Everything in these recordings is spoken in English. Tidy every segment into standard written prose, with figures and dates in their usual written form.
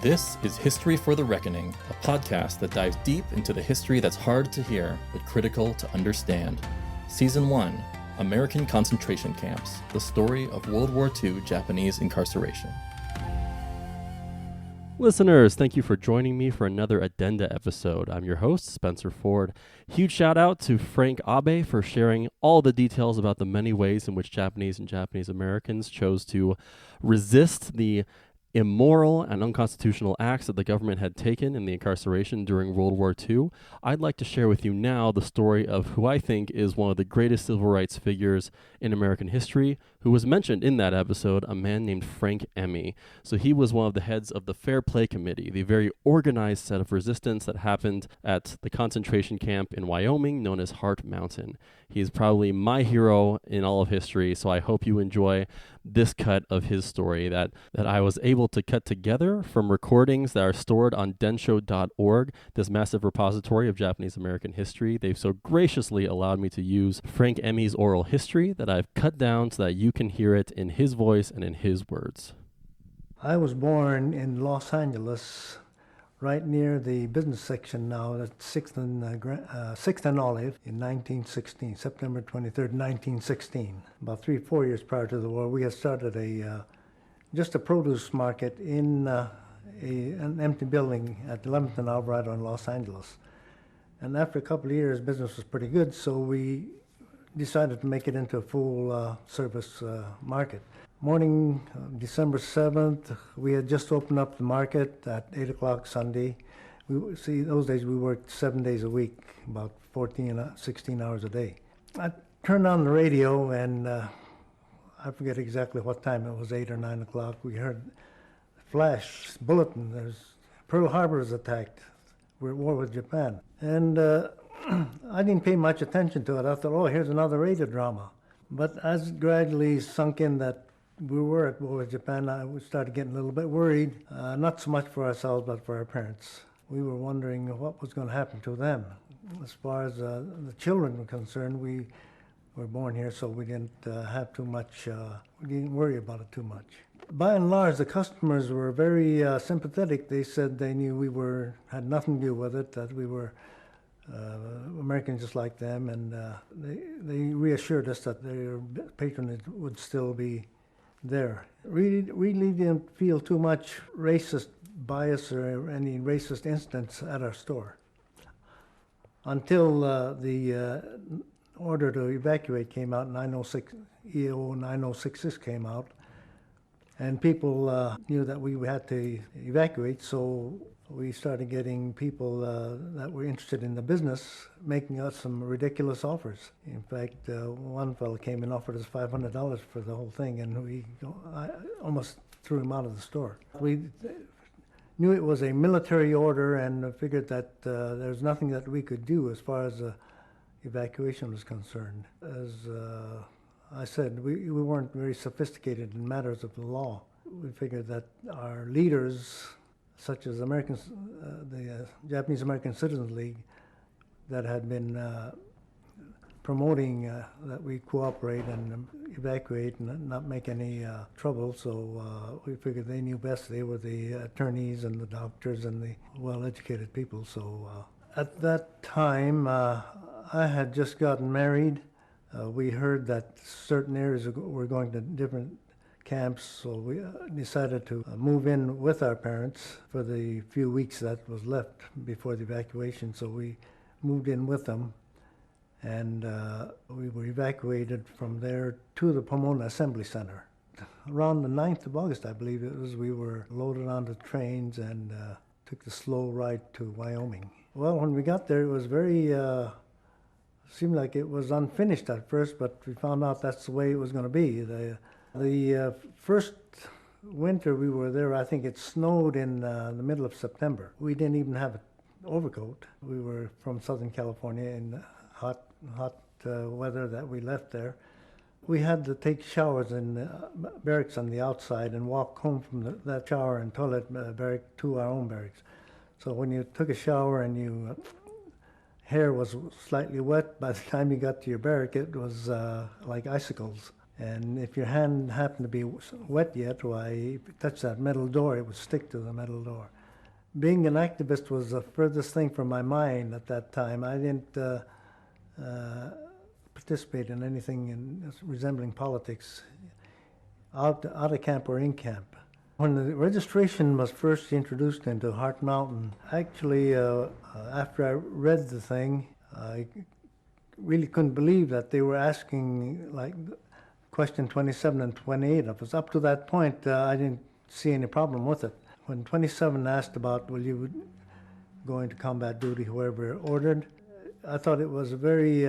This is History for the Reckoning, a podcast that dives deep into the history that's hard to hear, but critical to understand. Season 1, American Concentration Camps, the story of World War II Japanese incarceration. Listeners, thank you for joining me for another Addenda episode. I'm your host, Spencer Ford. Huge shout out to Frank Emi for sharing all the details about the many ways in which Japanese and Japanese Americans chose to resist the immoral and unconstitutional acts that the government had taken in the incarceration during World War II. I'd like to share with you now the story of who I think is one of the greatest civil rights figures in American history, who was mentioned in that episode, a man named Frank Emi. So he was one of the heads of the Fair Play Committee, the very organized set of resistance that happened at the concentration camp in Wyoming known as Heart Mountain. He's probably my hero in all of history, so I hope you enjoy this cut of his story that I was able to cut together from recordings that are stored on Densho.org, this massive repository of Japanese American history. They've so graciously allowed me to use Frank Emi's oral history that I've cut down so that you can hear it in his voice and in his words. I was born in Los Angeles, right near the business section now, at 6th and Olive, in 1916, September 23rd, 1916. About 3-4 years prior to the war, we had started just a produce market in an empty building at 11th and Alvarado in Los Angeles. And after a couple of years, business was pretty good, so we decided to make it into a full service market. Morning, December 7th, we had just opened up the market at 8 o'clock Sunday. Those days we worked 7 days a week, about 16 hours a day. I turned on the radio and I forget exactly what time it was, 8 or 9 o'clock. We heard flash, bulletin, Pearl Harbor is attacked. We're at war with Japan. And I didn't pay much attention to it. I thought, oh, here's another radio drama. But as it gradually sunk in that we were at war with Japan, I started getting a little bit worried, not so much for ourselves, but for our parents. We were wondering what was going to happen to them. As far as the children were concerned, we were born here, so we didn't have too much, we didn't worry about it too much. By and large, the customers were very sympathetic. They said they knew we had nothing to do with it, that we were Americans just like them, and they reassured us that their patronage would still be there. Really didn't feel too much racist bias or any racist incidents at our store until the order to evacuate came out. 906 EO 9066 came out, and people knew that we had to evacuate, so we started getting people that were interested in the business making us some ridiculous offers. In fact, one fellow came and offered us $500 for the whole thing, and I almost threw him out of the store. We knew it was a military order and figured that there was nothing that we could do as far as evacuation was concerned. As I said, we weren't very sophisticated in matters of the law. We figured that our leaders, such as the Japanese American Citizens League, that had been promoting that we cooperate and evacuate and not make any trouble. So we figured they knew best. They were the attorneys and the doctors and the well-educated people. So at that time, I had just gotten married. We heard that certain areas were going to different camps, so we decided to move in with our parents for the few weeks that was left before the evacuation. So we moved in with them, and we were evacuated from there to the Pomona Assembly Center. Around the 9th of August, I believe it was, we were loaded onto trains and took the slow ride to Wyoming. Well, when we got there, it was seemed like it was unfinished at first, but we found out that's the way it was going to be. The first winter we were there, I think it snowed in the middle of September. We didn't even have an overcoat. We were from Southern California in hot weather that we left there. We had to take showers in barracks on the outside and walk home from that shower and toilet barrack to our own barracks. So when you took a shower and your hair was slightly wet, by the time you got to your barrack, it was like icicles. And if your hand happened to be wet yet, why, if you touch that metal door, it would stick to the metal door. Being an activist was the furthest thing from my mind at that time. I didn't participate in anything resembling politics, out of camp or in camp. When the registration was first introduced into Heart Mountain, actually, after I read the thing, I really couldn't believe that they were asking, like, question 27 and 28 of us. Up to that point, I didn't see any problem with it. When 27 asked about, will you go into combat duty, whoever ordered, I thought it was a very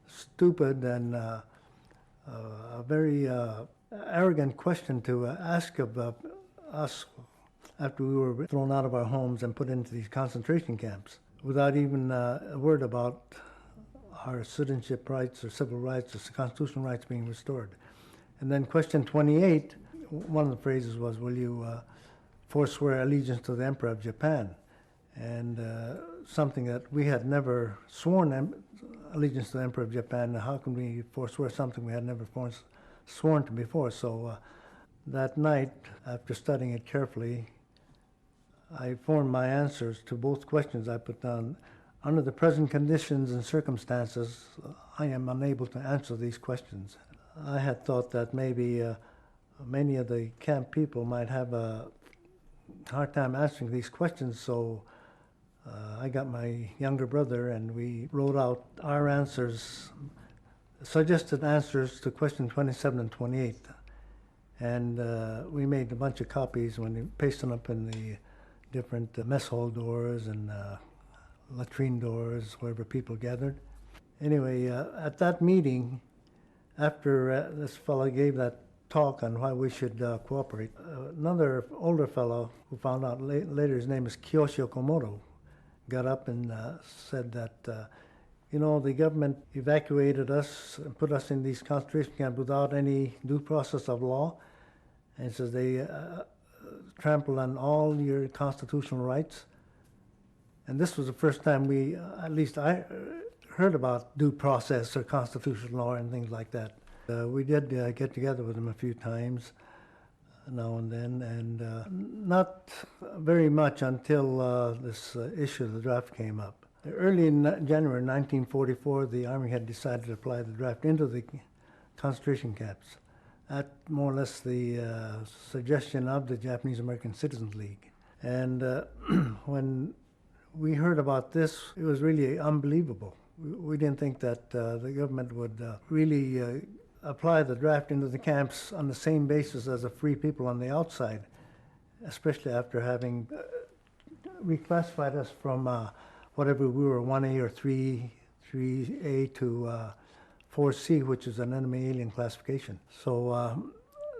stupid and a very arrogant question to ask of us after we were thrown out of our homes and put into these concentration camps without even a word about our citizenship rights or civil rights or constitutional rights being restored. And then question 28, one of the phrases was, will you forswear allegiance to the Emperor of Japan? And something that we had never sworn allegiance to the Emperor of Japan. How can we forswear something we had never sworn to before? So that night, after studying it carefully, I formed my answers to both questions. I put down, under the present conditions and circumstances, I am unable to answer these questions. I had thought that maybe many of the camp people might have a hard time answering these questions, so I got my younger brother and we wrote out our answers, suggested answers to question 27 and 28. And we made a bunch of copies when we pasted them up in the different mess hall doors and latrine doors, wherever people gathered. Anyway, at that meeting, after this fellow gave that talk on why we should cooperate, another older fellow who found out later his name is Kiyoshi Okamoto, got up and said that, you know, the government evacuated us and put us in these concentration camps without any due process of law. And says they trampled on all your constitutional rights. And this was the first time we, at least I, heard about due process or constitutional law and things like that. We did get together with him a few times now and then, and not very much until this issue of the draft came up. Early in January 1944, the Army had decided to apply the draft into the concentration camps at more or less the suggestion of the Japanese American Citizens League. And when we heard about this, it was really unbelievable. We didn't think that the government would really apply the draft into the camps on the same basis as the free people on the outside, especially after having reclassified us from whatever we were, 1A or 3A to 4C, which is an enemy alien classification. So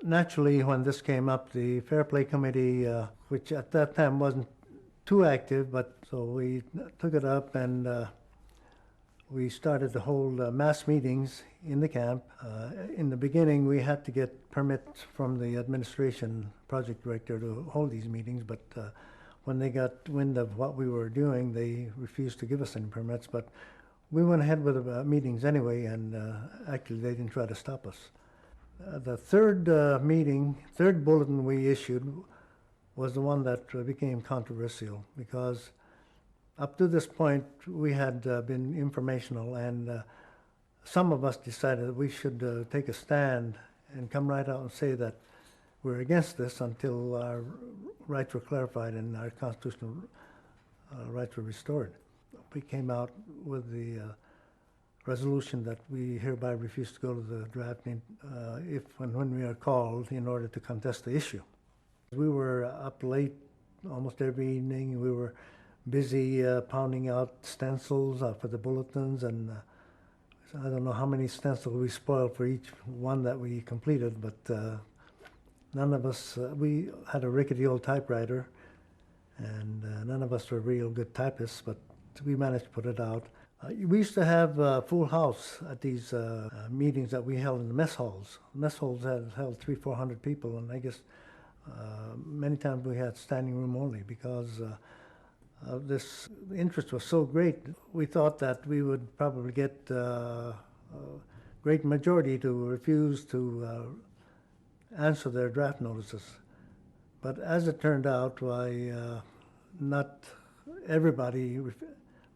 naturally, when this came up, the Fair Play Committee, which at that time wasn't too active, but so we took it up and we started to hold mass meetings in the camp. In the beginning, we had to get permits from the administration project director to hold these meetings, but when they got wind of what we were doing, they refused to give us any permits. But we went ahead with the meetings anyway, and actually they didn't try to stop us. The third bulletin we issued was the one that became controversial, because up to this point we had been informational, and some of us decided that we should take a stand and come right out and say that we're against this until our rights were clarified and our constitutional rights were restored. We came out with the resolution that we hereby refuse to go to the draft if and when we are called in order to contest the issue. We were up late almost every evening. We were busy pounding out stencils for the bulletins, and I don't know how many stencils we spoiled for each one that we completed, but none of us, we had a rickety old typewriter, and none of us were real good typists, but we managed to put it out. We used to have a full house at these meetings that we held in the mess halls. Mess halls had held 300-400 people, and I guess many times we had standing room only because this interest was so great. We thought that we would probably get great majority to refuse to answer their draft notices. But as it turned out, not everybody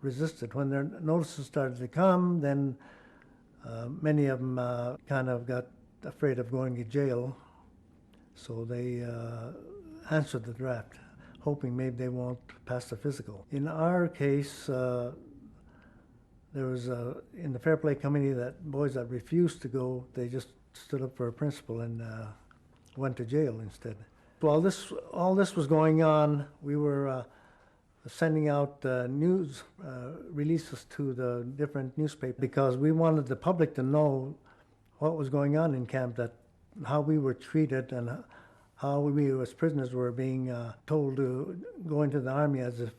resisted. When their notices started to come, then many of them kind of got afraid of going to jail, so they answered the draft, hoping maybe they won't pass the physical. In our case, there was in the Fair Play Committee that boys that refused to go, they just stood up for a principal and went to jail instead. While all this was going on, we were sending out news releases to the different newspapers because we wanted the public to know what was going on in camp, that how we were treated and how we as prisoners were being told to go into the Army as if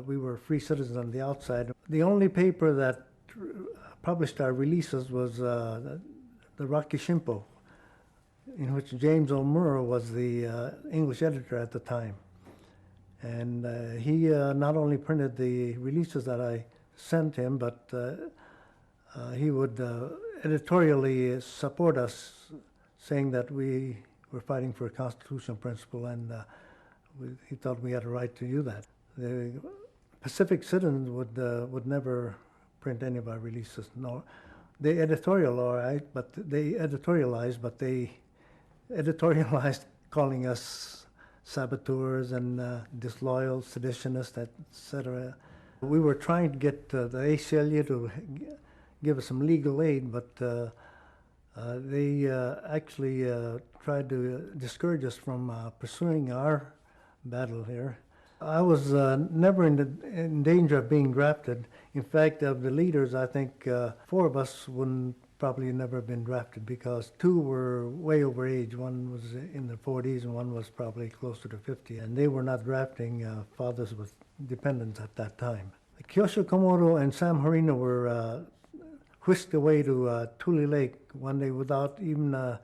we were free citizens on the outside. The only paper that published our releases was the Rocky Shimpo, in which James O'Murrow was the English editor at the time. And he not only printed the releases that I sent him, but he would editorially support us, saying that we were fighting for a constitutional principle, and he thought we had a right to do that. The Pacific Citizens would never print any of our releases. No, they editorialized, but they editorialized calling us saboteurs and disloyal, seditionists, etc. We were trying to get the ACLU to give us some legal aid, but they actually tried to discourage us from pursuing our battle here. I was never in danger of being drafted. In fact, of the leaders, I think 4 of us wouldn't probably never have been drafted because 2 were way over age. One was in the 40s and one was probably closer to 50. And they were not drafting fathers with dependents at that time. Kyosho Komodo and Sam Harino were whisked away to Tule Lake one day without even a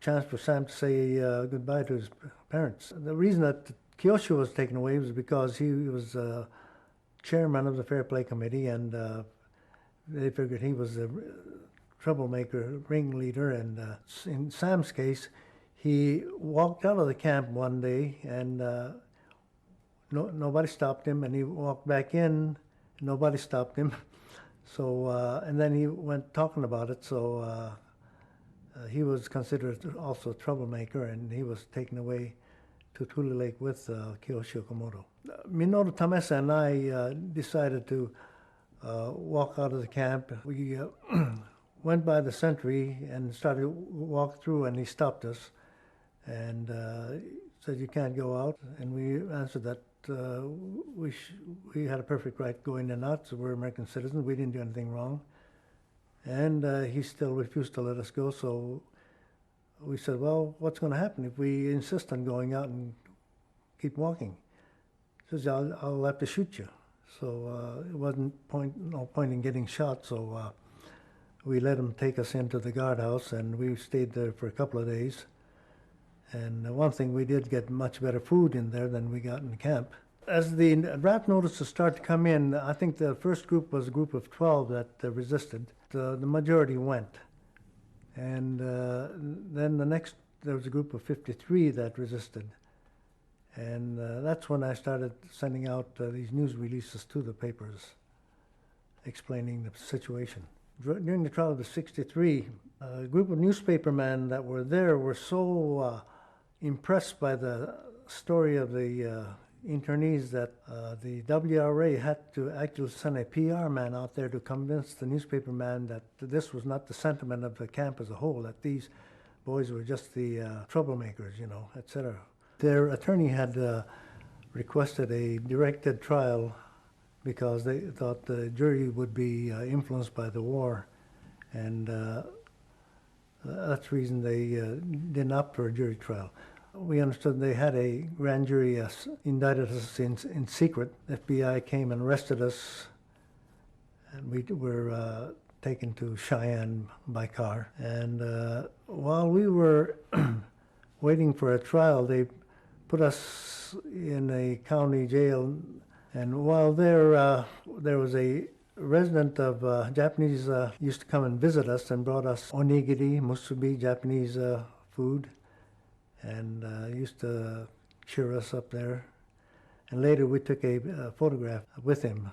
chance for Sam to say goodbye to his parents. The reason that Kyosho was taken away was because he was chairman of the Fair Play Committee, and they figured he was a troublemaker, ringleader, and in Sam's case, he walked out of the camp one day and nobody stopped him, and he walked back in, nobody stopped him. So, and then he went talking about it, so he was considered also a troublemaker, and he was taken away to Tule Lake with Kyosho Komodo. Minoru Tamesa and I decided to walk out of the camp. We went by the sentry and started to walk through, and he stopped us and said, "You can't go out." And we answered that we had a perfect right going in and out, so we're American citizens. We didn't do anything wrong. And he still refused to let us go, so we said, "Well, what's going to happen if we insist on going out and keep walking?" He says, I'll have to shoot you. So it wasn't no point in getting shot, so we let him take us into the guardhouse, and we stayed there for a couple of days. And one thing, we did get much better food in there than we got in camp. As the draft notices started to come in, I think the first group was a group of 12 that resisted. The majority went. And then there was a group of 53 that resisted. And that's when I started sending out these news releases to the papers, explaining the situation. During the trial of the 63, a group of newspapermen that were there were so impressed by the story of the internees that the WRA had to actually send a PR man out there to convince the newspaperman that this was not the sentiment of the camp as a whole, that these boys were just the troublemakers, etc. Their attorney had requested a directed trial because they thought the jury would be influenced by the war, and that's the reason they didn't opt for a jury trial. We understood they had a grand jury indicted us in secret. The FBI came and arrested us, and we were taken to Cheyenne by car. And while we were waiting for a trial, they put us in a county jail. And while there was a resident of Japanese used to come and visit us and brought us onigiri, musubi, Japanese food, and used to cheer us up there. And later we took a photograph with him.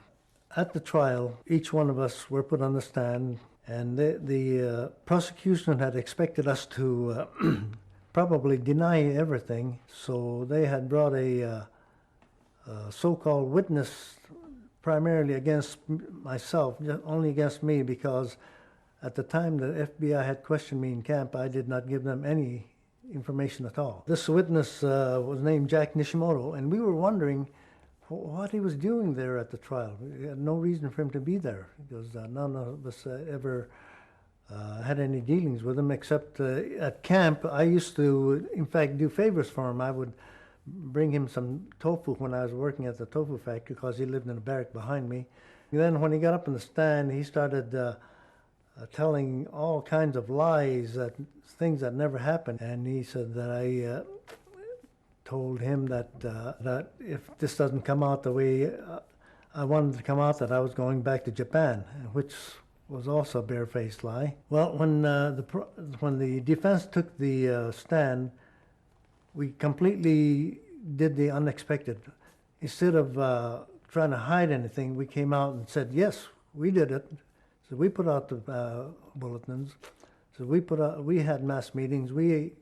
At the trial, each one of us were put on the stand, and the prosecution had expected us to probably deny everything, so they had brought a so-called witness primarily against myself, only against me, because at the time the FBI had questioned me in camp, I did not give them any information at all. This witness was named Jack Nishimoto, and we were wondering what he was doing there at the trial. We had no reason for him to be there, because none of us ever had any dealings with him, except at camp. I used to, in fact, do favors for him. I would bring him some tofu when I was working at the tofu factory, because he lived in a barrack behind me. And then when he got up in the stand, he started telling all kinds of lies, things that never happened. And he said that I told him that if this doesn't come out the way I wanted it to come out, that I was going back to Japan, which was also a barefaced lie. Well, when the defense took the stand, we completely did the unexpected. Instead of trying to hide anything, we came out and said, yes, we did it. So we put out the bulletins. So we had mass meetings. We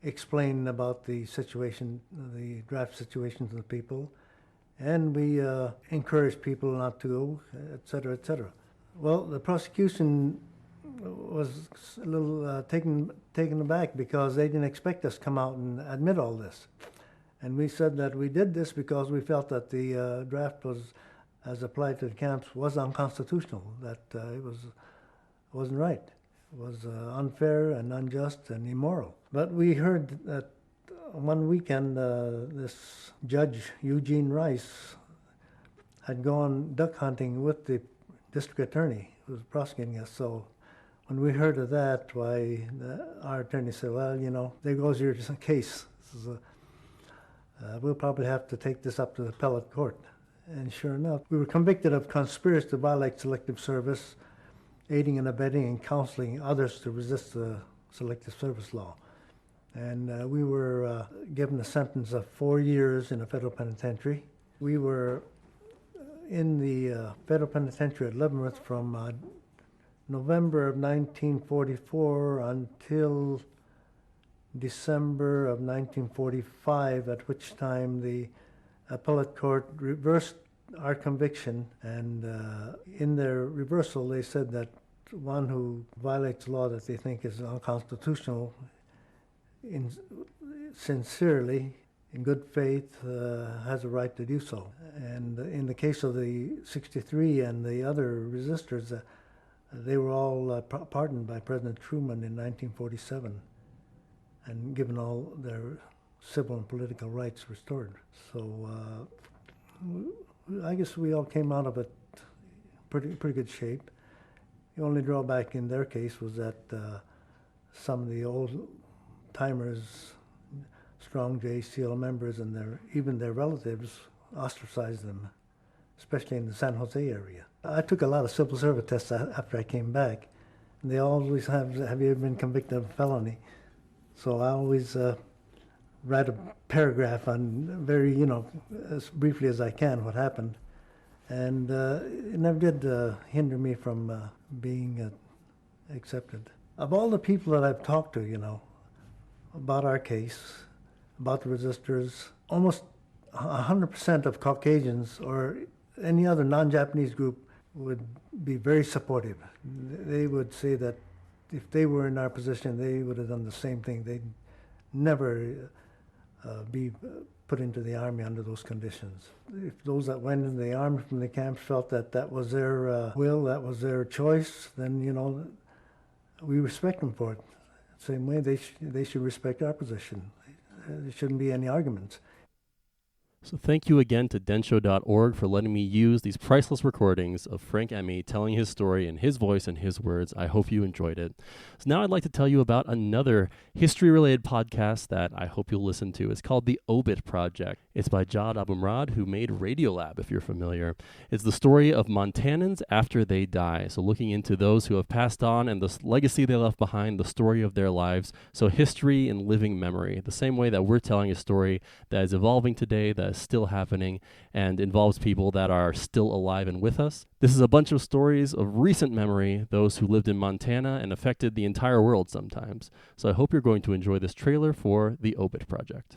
explained about the situation, the draft situation to the people, and we encouraged people not to go, et cetera, et cetera. Well, the prosecution was a little taken aback, because they didn't expect us to come out and admit all this. And we said that we did this because we felt that the draft was, as applied to the camps, was unconstitutional, that wasn't right. It was unfair and unjust and immoral. But we heard that one weekend this judge, Eugene Rice, had gone duck hunting with the district attorney who was prosecuting us. So when we heard of that, our attorney said, well, there goes your case. We'll probably have to take this up to the appellate court. And sure enough, we were convicted of conspiracy to violate selective service, aiding and abetting and counseling others to resist the selective service law. And we were given a sentence of 4 years in a federal penitentiary. We were in the federal penitentiary at Leavenworth from November of 1944 until December of 1945, at which time the appellate court reversed our conviction, and in their reversal they said that one who violates law that they think is unconstitutional sincerely, in good faith, has a right to do so. And in the case of the 63 and the other resistors, they were all pardoned by President Truman in 1947 and given all their civil and political rights restored. So I guess we all came out of it pretty good shape. The only drawback in their case was that some of the old timers, strong JCL members, and even their relatives ostracized them, especially in the San Jose area. I took a lot of civil service tests after I came back, and they always have you ever been convicted of a felony? So I always write a paragraph on very, as briefly as I can what happened. And it never did hinder me from being accepted. Of all the people that I've talked to, about our case, about the resistors, almost 100% of Caucasians or any other non-Japanese group would be very supportive. They would say that if they were in our position, they would have done the same thing. They'd never be put into the Army under those conditions. If those that went into the Army from the camps felt that that was their will, that was their choice, then, we respect them for it. Same way they should respect our position. There shouldn't be any arguments. So thank you again to Densho.org for letting me use these priceless recordings of Frank Emi telling his story in his voice and his words. I hope you enjoyed it. So now I'd like to tell you about another history-related podcast that I hope you'll listen to. It's called The Obit Project. It's by Jad Abumrad, who made Radiolab, if you're familiar. It's the story of Montanans after they die. So looking into those who have passed on and the legacy they left behind, the story of their lives. So history and living memory. The same way that we're telling a story that is evolving today, that is still happening, and involves people that are still alive and with us. This is a bunch of stories of recent memory, those who lived in Montana and affected the entire world sometimes. So I hope you're going to enjoy this trailer for The Obit Project.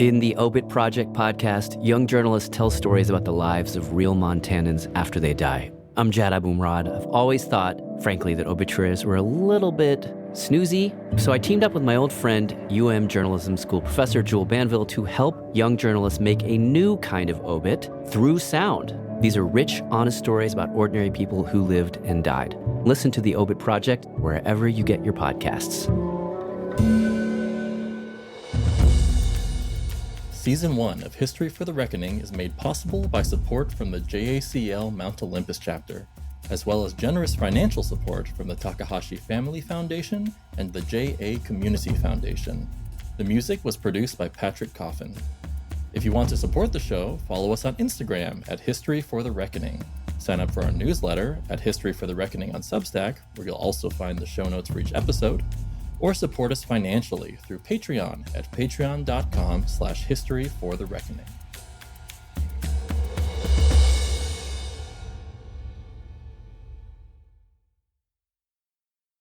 In the Obit Project podcast, young journalists tell stories about the lives of real Montanans after they die. I'm Jad Abumrad. I've always thought, frankly, that obituaries were a little bit snoozy. So I teamed up with my old friend, Journalism School professor Jewel Banville, to help young journalists make a new kind of obit through sound. These are rich, honest stories about ordinary people who lived and died. Listen to the Obit Project wherever you get your podcasts. Season 1 of History for the Reckoning is made possible by support from the JACL Mount Olympus chapter, as well as generous financial support from the Takahashi Family Foundation and the JA Community Foundation. The music was produced by Patrick Coffin. If you want to support the show, follow us on Instagram at History for the Reckoning. Sign up for our newsletter at History for the Reckoning on Substack, where you'll also find the show notes for each episode, or support us financially through Patreon at patreon.com/historyforthereckoning.